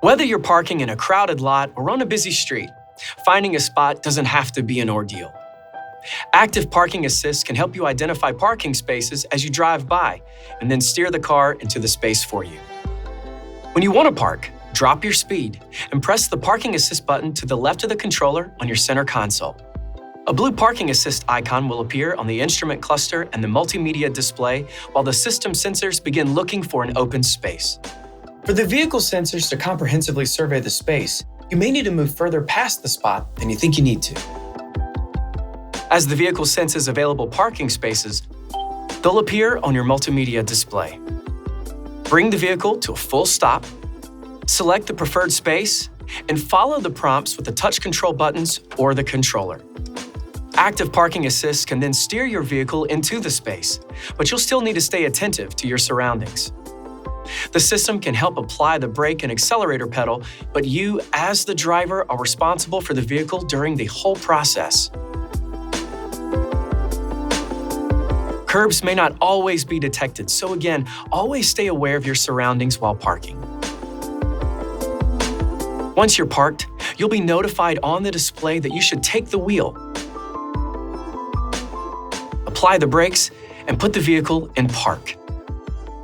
Whether you're parking in a crowded lot or on a busy street, finding a spot doesn't have to be an ordeal. Active Parking Assist can help you identify parking spaces as you drive by and then steer the car into the space for you. When you want to park, drop your speed and press the Parking Assist button to the left of the controller on your center console. A blue Parking Assist icon will appear on the instrument cluster and the multimedia display while the system sensors begin looking for an open space. For the vehicle sensors to comprehensively survey the space, you may need to move further past the spot than you think you need to. As the vehicle senses available parking spaces, they'll appear on your multimedia display. Bring the vehicle to a full stop, select the preferred space, and follow the prompts with the touch control buttons or the controller. Active Parking Assist can then steer your vehicle into the space, but you'll still need to stay attentive to your surroundings. The system can help apply the brake and accelerator pedal, but you, as the driver, are responsible for the vehicle during the whole process. Curbs may not always be detected, so again, always stay aware of your surroundings while parking. Once you're parked, you'll be notified on the display that you should take the wheel, apply the brakes, and put the vehicle in park.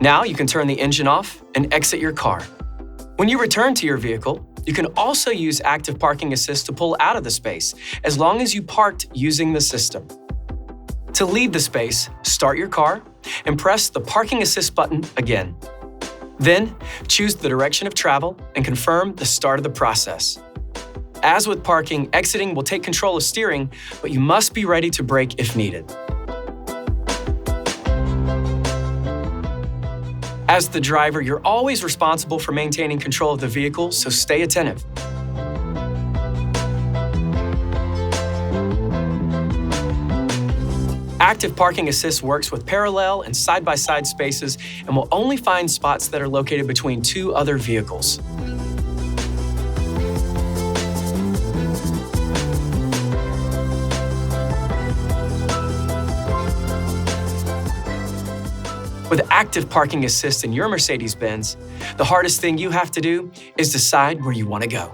Now you can turn the engine off and exit your car. When you return to your vehicle, you can also use Active Parking Assist to pull out of the space, as long as you parked using the system. To leave the space, start your car and press the Parking Assist button again. Then, choose the direction of travel and confirm the start of the process. As with parking, exiting will take control of steering, but you must be ready to brake if needed. As the driver, you're always responsible for maintaining control of the vehicle, so stay attentive. Active Parking Assist works with parallel and side-by-side spaces and will only find spots that are located between two other vehicles. With Active Parking Assist in your Mercedes-Benz, the hardest thing you have to do is decide where you want to go.